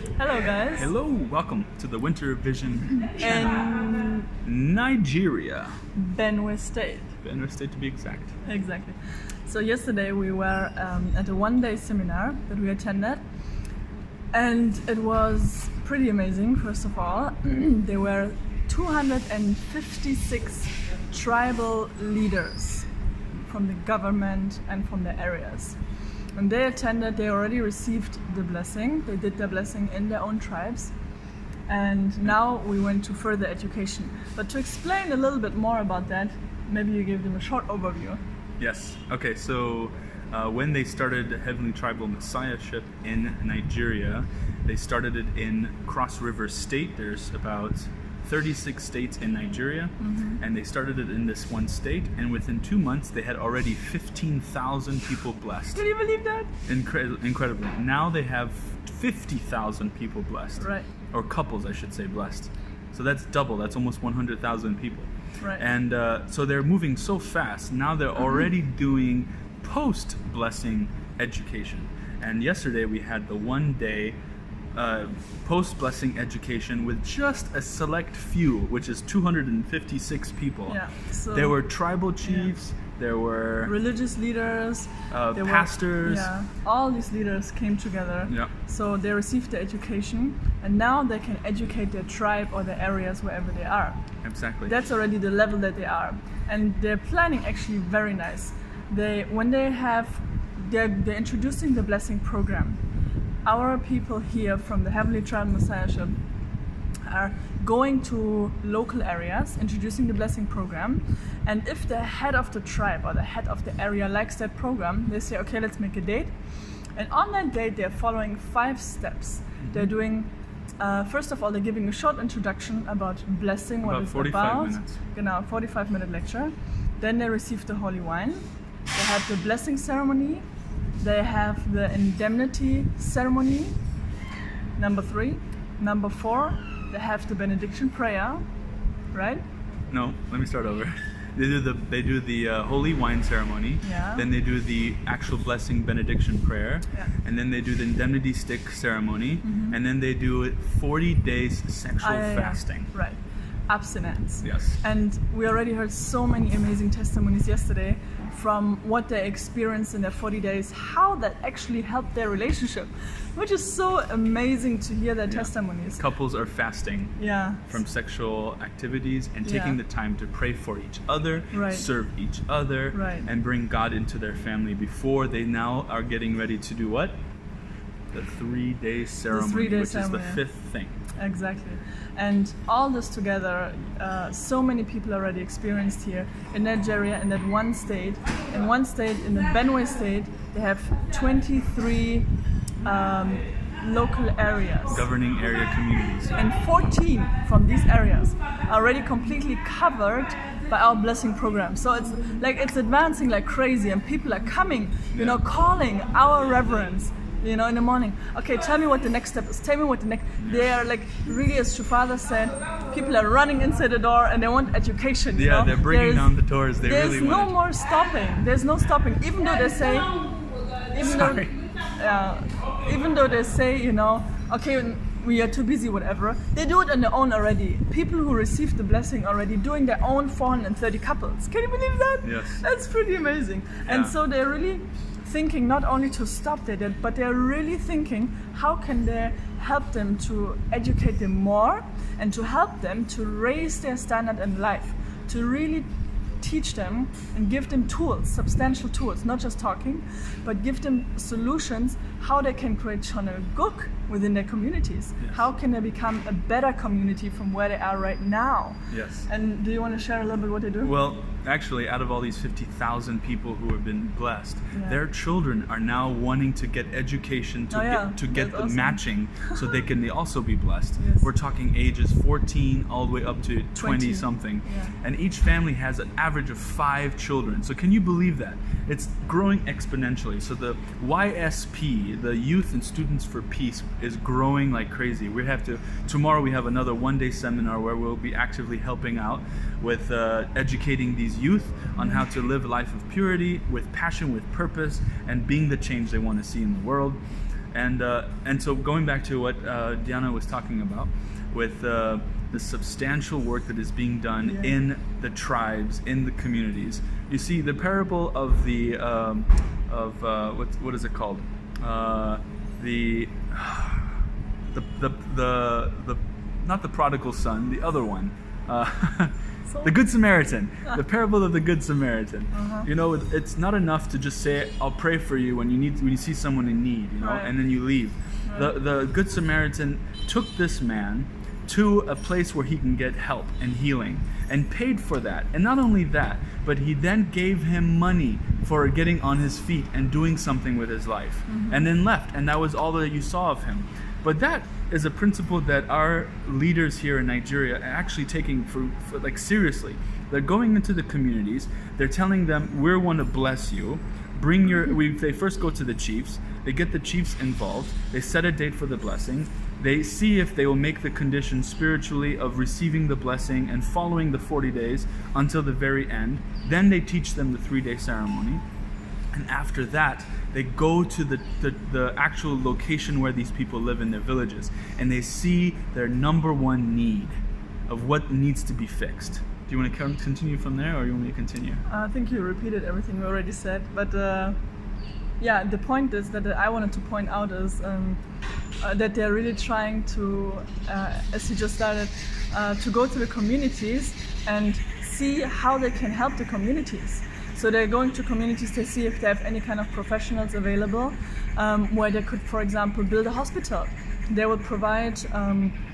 Hello guys. Hello, welcome to the Winter Vision channel. In Nigeria. Benue State. Benue State to be exact. Exactly. So yesterday we were at a one-day seminar that we attended, and it was pretty amazing. First of all, there were 256 tribal leaders from the government and from the areas. When they attended, they already received the blessing. They did the blessing in their own tribes. And now we went to further education. But to explain a little bit more about that, maybe you give them a short overview. Yes. Okay, so when they started Heavenly Tribal Messiahship in Nigeria, they started it in Cross River State. There's about 36 states in Nigeria, and they started it in this one state, and within 2 months they had already 15,000 people blessed. Can you believe that? Incredibly. Now they have 50,000 people blessed. Right. Or couples, I should say, blessed. So that's double. That's almost 100,000 people. Right. And so they're moving so fast. Now they're already doing post-blessing education. And yesterday we had the one-day post-blessing education with just a select few, which is 256 people. Yeah, so there were tribal chiefs, there were religious leaders, there pastors. all these leaders came together. Yeah. So they received the education, and now they can educate their tribe or their areas wherever they are. Exactly. That's already the level that they are, and they're planning actually very nice. They're introducing the blessing program. Our people here from the Heavenly Tribal Messiahship are going to local areas, introducing the blessing program, and if the head of the tribe or the head of the area likes that program, they say, okay, let's make a date. And on that date, they're following 5 steps. They're doing, first of all, they're giving a short introduction about blessing, what it's about. 45 minutes. 45-minute lecture. Then they receive the holy wine. They have the blessing ceremony. They have the indemnity ceremony, number 3. Number 4, they have the benediction prayer, right? No, let me start over. They do the holy wine ceremony. Yeah. Then they do the actual blessing benediction prayer. Yeah. And then they do the indemnity stick ceremony. And then they do 40 days sexual fasting. Right. Abstinence. Yes. And we already heard so many amazing testimonies yesterday from what they experienced in their 40 days, how that actually helped their relationship, which is so amazing to hear their testimonies. Couples are fasting from sexual activities and taking the time to pray for each other, serve each other, and bring God into their family before they now are getting ready to do what? The 3-day ceremony, which is the 5th thing. Exactly. And all this together, so many people already experienced here in Nigeria, in that one state. In one state, in the Benue State, they have 23 local areas. Governing area communities. And 14 from these areas are already completely covered by our blessing program. So it's advancing like crazy, and people are coming, calling our reverends, in the morning. Okay, tell me what the next step is. Tell me what the next. They are like really, as Father said, people are running inside the door and they want education. They're bringing down the doors. There's no more stopping. There's no stopping. Even though they say, even though they say, okay, we are too busy, whatever. They do it on their own already. People who received the blessing already doing their own 430 couples. Can you believe that? Yes. That's pretty amazing. And so they're really thinking not only to stop their debt, but they're really thinking how can they help them to educate them more and to help them to raise their standard in life, to really teach them and give them tools, substantial tools, not just talking, but give them solutions how they can create Chonel-guk within their communities. Yes. How can they become a better community from where they are right now? Yes. And do you want to share a little bit what they do? Well, actually, out of all these 50,000 people who have been blessed, their children are now wanting to get education to get the matching so they can also be blessed. Yes. We're talking ages 14 all the way up to 20 something. Yeah. And each family has an average of 5 children. So can you believe that? It's growing exponentially. So the YSP, the Youth and Students for Peace, is growing like crazy. Tomorrow we have another one-day seminar where we'll be actively helping out with educating these youth on how to live a life of purity, with passion, with purpose, and being the change they want to see in the world. And so going back to what Diana was talking about, with the substantial work that is being done in the tribes, in the communities. You see, the parable of the what is it called? The not the prodigal son, the other one. The Good Samaritan, the parable of the Good Samaritan. You know, it's not enough to just say, "I'll pray for you" when you see someone in need, you know, and then you leave. The Good Samaritan took this man to a place where he can get help and healing, and paid for that. And not only that, but he then gave him money for getting on his feet and doing something with his life, and then left. And that was all that you saw of him. But that is a principle that our leaders here in Nigeria are actually taking for like seriously. They're going into the communities. They're telling them, "We want to bless you. Bring your." They first go to the chiefs. They get the chiefs involved. They set a date for the blessing. They see if they will make the condition spiritually of receiving the blessing and following the 40 days until the very end. Then they teach them the 3-day ceremony. And after that, they go to the actual location where these people live in their villages, and they see their number one need of what needs to be fixed. Do you want to continue from there, or you want me to continue? I think you repeated everything we already said, but yeah, the point is that I wanted to point out is that they're really trying to, as you just started, to go to the communities and see how they can help the communities. So they're going to communities to see if they have any kind of professionals available, where they could, for example, build a hospital. They will provide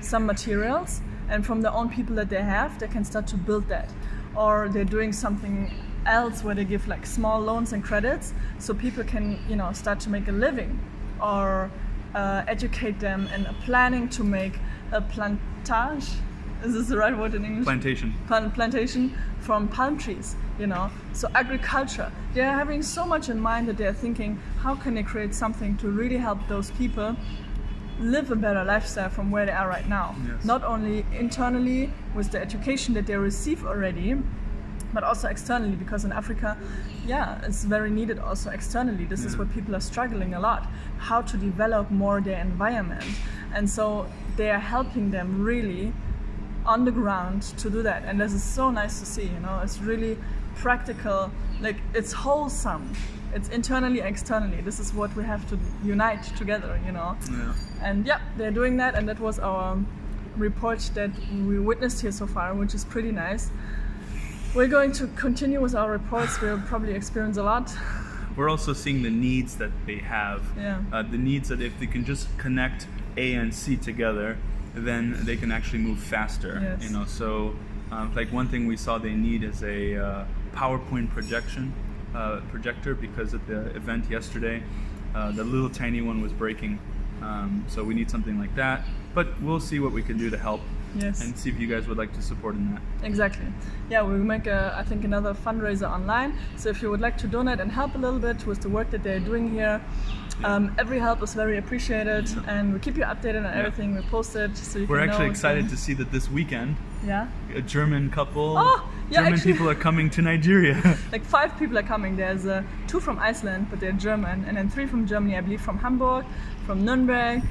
some materials, and from the own people that they have, they can start to build that. Or they're doing something else where they give like small loans and credits, so people can, you know, start to make a living, or educate them, and planning to make a plantage. Is this the right word in English? Plantation. Plantation from palm trees, you know. So agriculture. They're having so much in mind that they're thinking, how can they create something to really help those people live a better lifestyle from where they are right now. Yes. Not only internally with the education that they receive already, but also externally, because in Africa, yeah, it's very needed also externally. This is where people are struggling a lot, how to develop more their environment. And so they are helping them really on the ground to do that. And this is so nice to see, you know, it's really practical, like it's wholesome. It's internally, externally. This is what we have to unite together, you know. Yeah. And yeah, they're doing that, and that was our report that we witnessed here so far, which is pretty nice. We're going to continue with our reports. We'll probably experience a lot. We're also seeing the needs that they have. Yeah. The needs that if they can just connect A and C together, then they can actually move faster. Yes. You know, so like one thing we saw they need is a PowerPoint projector, because at the event yesterday, the little tiny one was breaking. So we need something like that. But we'll see what we can do to help. Yes. And see if you guys would like to support in that. Exactly. Yeah, we'll make I think another fundraiser online. So if you would like to donate and help a little bit with the work that they're doing here, every help is very appreciated, and we keep you updated on everything we posted. So you We're can actually know excited to see that this weekend, yeah, a German couple, German people are coming to Nigeria. Like 5 people are coming. There's 2 from Iceland, but they're German, and then 3 from Germany, I believe, from Hamburg, from Nuremberg.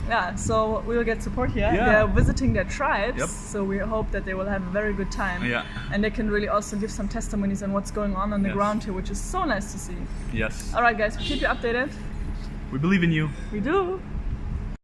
Yeah, so we will get support here. Yeah. They're visiting their tribes, Yep. so we hope that they will have a very good time. Yeah. And they can really also give some testimonies on what's going on the Yes. ground here, which is so nice to see. Yes. All right, guys, we'll keep you updated. We believe in you. We do.